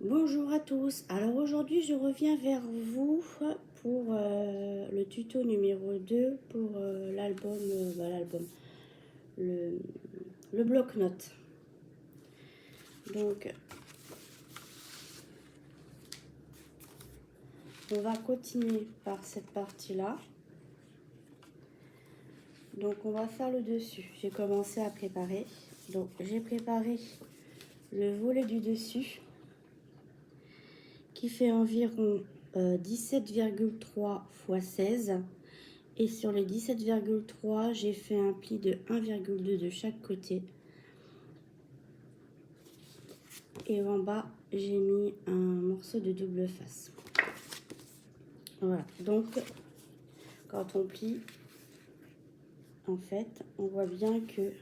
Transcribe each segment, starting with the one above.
Bonjour à tous, alors aujourd'hui je reviens vers vous pour le tuto numéro 2 pour le, le bloc-notes. Donc on va continuer par cette partie-là. Donc on va faire le dessus, j'ai commencé à préparer. Donc j'ai préparé le volet du dessus qui fait environ 17,3 x 16. Et sur les 17,3, j'ai fait un pli de 1,2 de chaque côté. Et en bas, j'ai mis un morceau de double face. Voilà, donc quand on plie, en fait, on voit bien que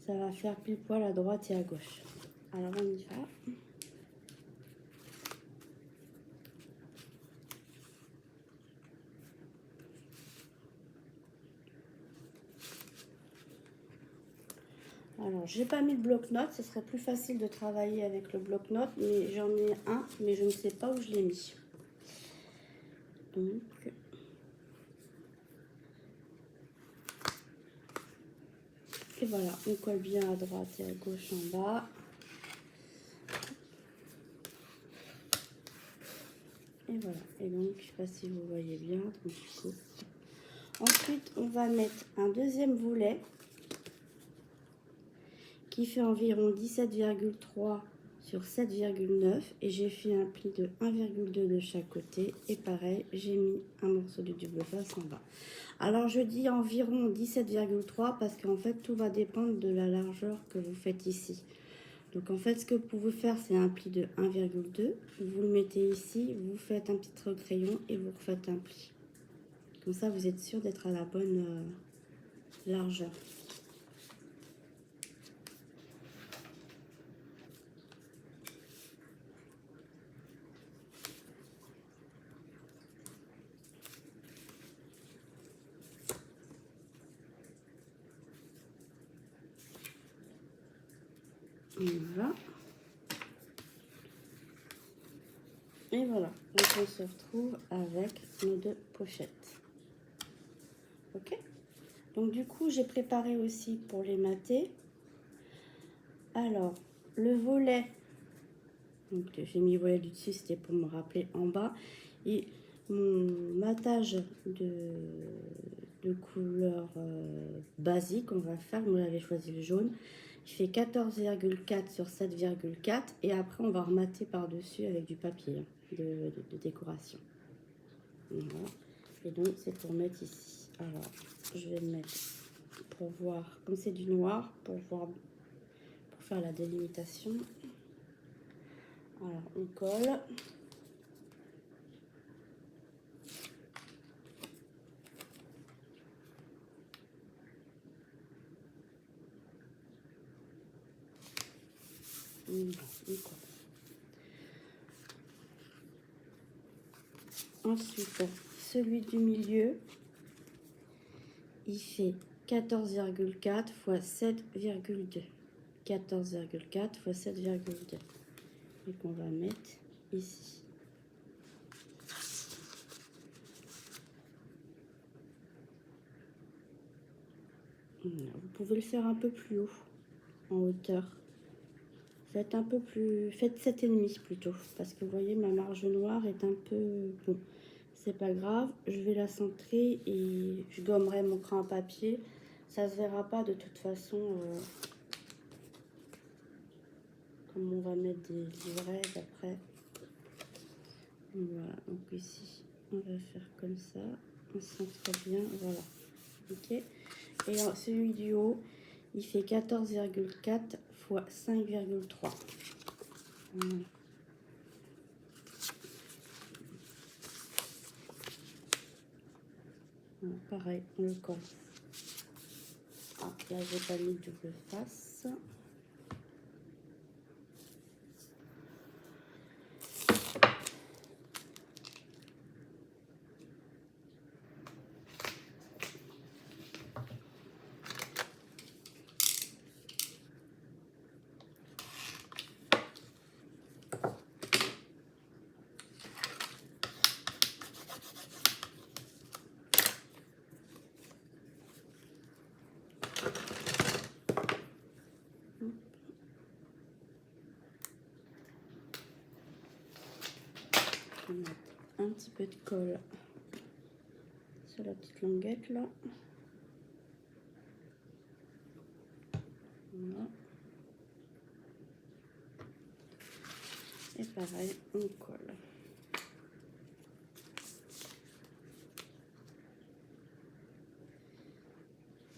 ça va faire pile poil à droite et à gauche. Alors on y va. Alors, j'ai pas mis le bloc-notes, ce serait plus facile de travailler avec le bloc-notes, mais j'en ai un, mais je ne sais pas où je l'ai mis. Donc, et voilà, on colle bien à droite et à gauche en bas. Et voilà, et donc, je ne sais pas si vous voyez bien. Donc, du coup. Ensuite, on va mettre un deuxième volet qui fait environ 17,3 sur 7,9 et j'ai fait un pli de 1,2 de chaque côté et pareil, j'ai mis un morceau de double face en bas. Alors, je dis environ 17,3 parce qu'en fait, tout va dépendre de la largeur que vous faites ici. Donc en fait, ce que vous pouvez faire, c'est un pli de 1,2. Vous le mettez ici, vous faites un petit recrayon et vous refaites un pli. Comme ça, vous êtes sûr d'être à la bonne largeur. Voilà. Et voilà, donc on se retrouve avec nos deux pochettes. Ok? Donc du coup, j'ai préparé aussi pour les mater. Alors, le volet, donc j'ai mis le volet du dessus, c'était pour me rappeler en bas. Et mon matage de couleur basique, on va faire, moi j'avais choisi le jaune. Il fait 14,4 sur 7,4 et après on va remater par-dessus avec du papier de décoration. Voilà. Et donc c'est pour mettre ici. Alors je vais le mettre pour voir, comme c'est du noir, pour voir, pour faire la délimitation. Alors on colle. On colle. Ensuite, celui du milieu, il fait 14,4 x 7,2. 14,4 x 7,2. Et qu'on va mettre ici. Vous pouvez le faire un peu plus haut, en hauteur. Faites un peu plus, faites 7,5 plutôt, parce que vous voyez ma marge noire est un peu, bon, c'est pas grave, je vais la centrer et je gommerai mon crayon à papier, ça se verra pas de toute façon, comme on va mettre des livrets après. Voilà, donc ici on va faire comme ça, on centre bien, voilà, ok. Et celui du haut, il fait 14,4 x 5,3. Voilà. Voilà, pareil, on le colle. Ah, là, j'ai pas mis de double face. vais mettre un petit peu de colle sur la petite languette là. Voilà. Et pareil, on colle.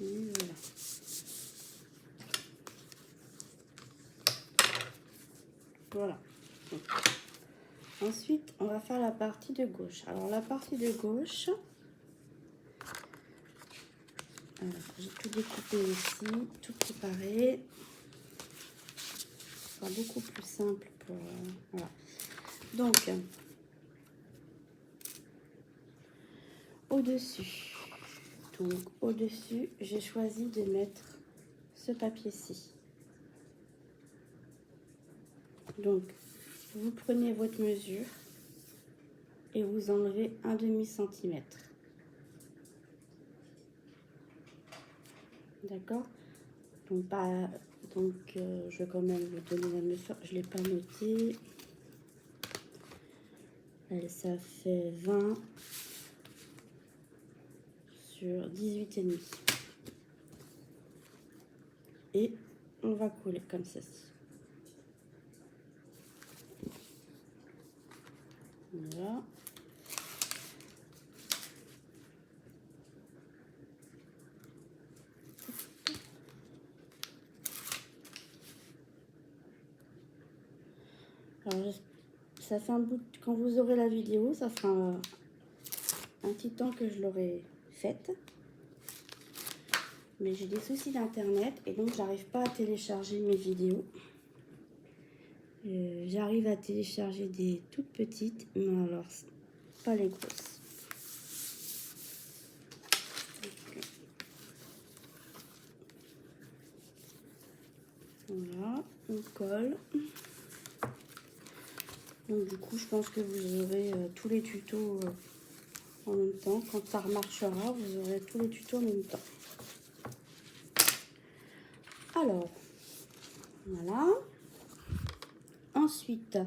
Et voilà. Voilà. Donc, ensuite, on va faire la partie de gauche. Alors, la partie de gauche, j'ai tout découpé ici, tout préparé. Ce sera beaucoup plus simple pour... voilà. Donc, au-dessus. Donc, au-dessus, j'ai choisi de mettre ce papier-ci. Donc, vous prenez votre mesure et vous enlevez un demi-centimètre. D'accord? Donc, je vais quand même vous donner la mesure. Je ne l'ai pas noté. Ça fait 20 sur 18,5. Et on va coller comme ceci. Voilà. Alors, ça fait un bout de... Quand vous aurez la vidéo, ça fera un petit temps que je l'aurai faite. Mais j'ai des soucis d'internet et donc j'arrive pas à télécharger mes vidéos. J'arrive à télécharger des toutes petites, mais alors pas les grosses. Voilà, on colle. Donc du coup, je pense que vous aurez tous les tutos en même temps. Quand ça remarchera, vous aurez tous les tutos en même temps. Alors, voilà. Ensuite,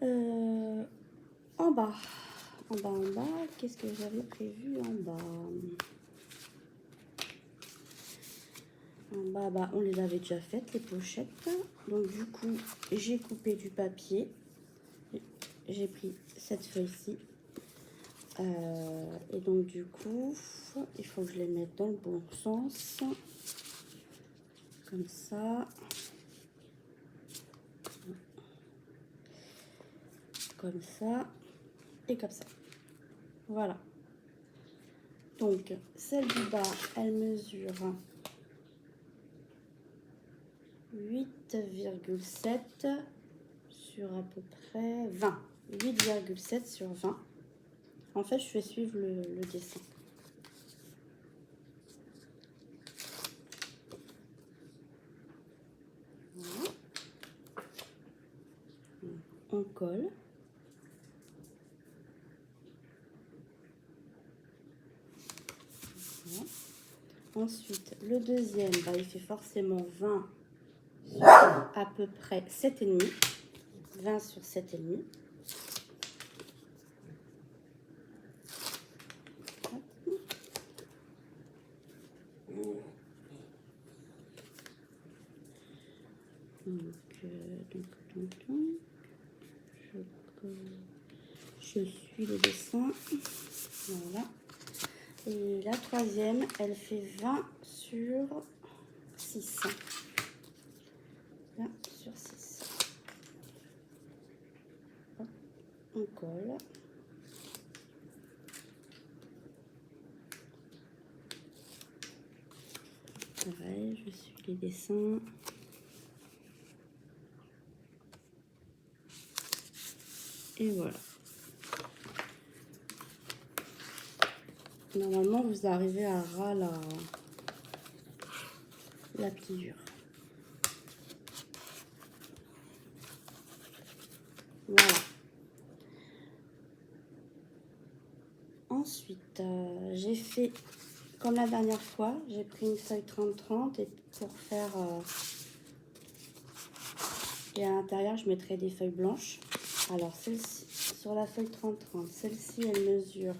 en bas, qu'est-ce que j'avais prévu en bas? En bas, on les avait déjà faites, les pochettes. Donc du coup, j'ai coupé du papier. J'ai pris cette feuille-ci. Et donc du coup, il faut que je les mette dans le bon sens. Comme ça. Comme ça. Et comme ça. Voilà. Donc, celle du bas, elle mesure 8,7 sur à peu près 20. 8,7 sur 20. En fait, je fais suivre le dessin. Voilà. On colle. Voilà. Ensuite, le deuxième, il fait forcément 20 sur à peu près 7,5. 20 sur 7,5. Je suis le dessin. Voilà. Et la troisième, elle fait 20 sur 6. 20 sur 6. Hop, on colle. Pareil, je suis les dessins. Et voilà. Normalement, vous arrivez à ras la pliure. Voilà. Ensuite, j'ai fait comme la dernière fois, j'ai pris une feuille 30-30 et pour faire... et à l'intérieur, je mettrai des feuilles blanches. Alors, celle-ci, sur la feuille 30-30. Celle-ci, elle mesure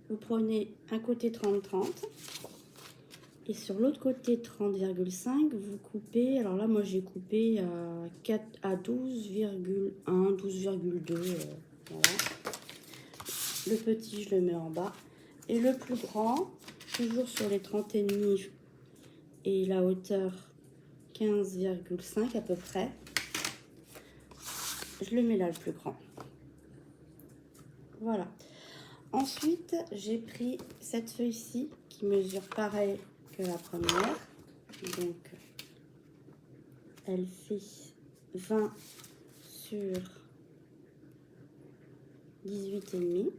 vous prenez un côté 30-30 et sur l'autre côté 30,5 vous coupez. Alors là, moi j'ai coupé à 12,1, 12,2. Voilà. Le petit, je le mets en bas. Et le plus grand, toujours sur les 30,5 et la hauteur 15,5 à peu près. Je le mets là, le plus grand. Voilà. Ensuite, j'ai pris cette feuille-ci qui mesure pareil que la première. Donc, elle fait 20 sur 18,5.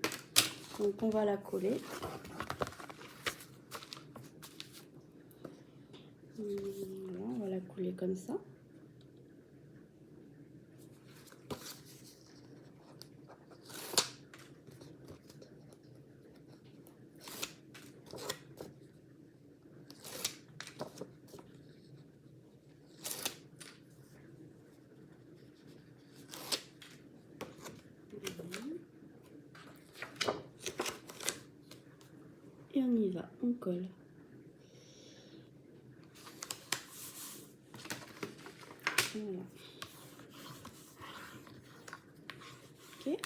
Donc, on va la coller. Voilà, on va la coller comme ça. Et on y va, on colle. Voilà. Ok.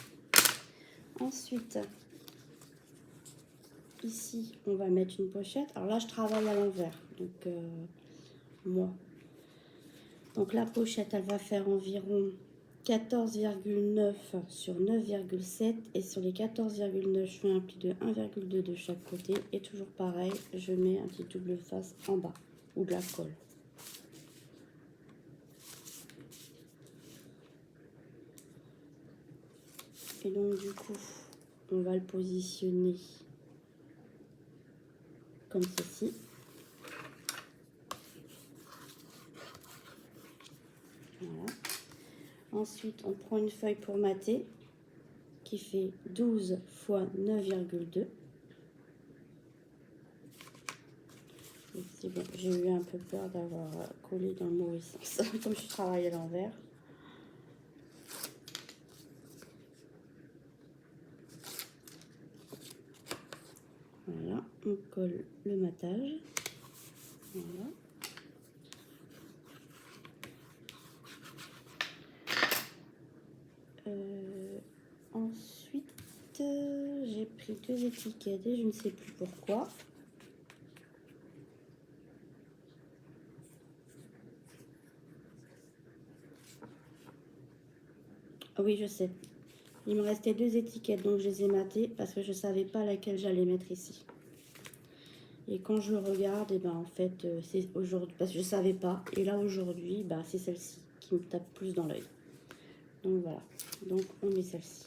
Ensuite, ici, on va mettre une pochette. Alors là, je travaille à l'envers. Donc, moi. Donc, la pochette, elle va faire environ 14,9 sur 9,7. Et sur les 14,9, je fais un pli de 1,2 de chaque côté. Et toujours pareil, je mets un petit double face en bas ou de la colle. Et donc, du coup, on va le positionner comme ceci. Voilà. Ensuite, on prend une feuille pour mater qui fait 12 fois 9,2. Bon, j'ai eu un peu peur d'avoir collé dans le mauvais sens, comme je travaille à l'envers. Voilà, on colle le matage. Voilà. Ensuite, j'ai pris 2 étiquettes et je ne sais plus pourquoi. Ah oui, je sais. Il me restait 2 étiquettes, donc je les ai matées parce que je ne savais pas laquelle j'allais mettre ici. Et quand je regarde, et ben en fait, c'est aujourd'hui, parce que je ne savais pas. Et là, aujourd'hui, bah, c'est celle-ci qui me tape plus dans l'œil. Donc voilà, donc on met celle-ci.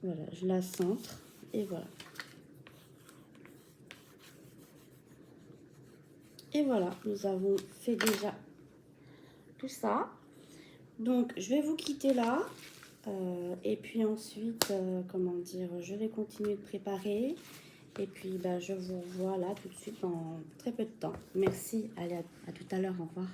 Voilà, je la centre et voilà. Et voilà, nous avons fait déjà tout ça. Donc, je vais vous quitter là. Et puis ensuite, comment dire, je vais continuer de préparer. Et puis, bah, je vous revois là tout de suite dans très peu de temps. Merci, allez, à tout à l'heure, au revoir.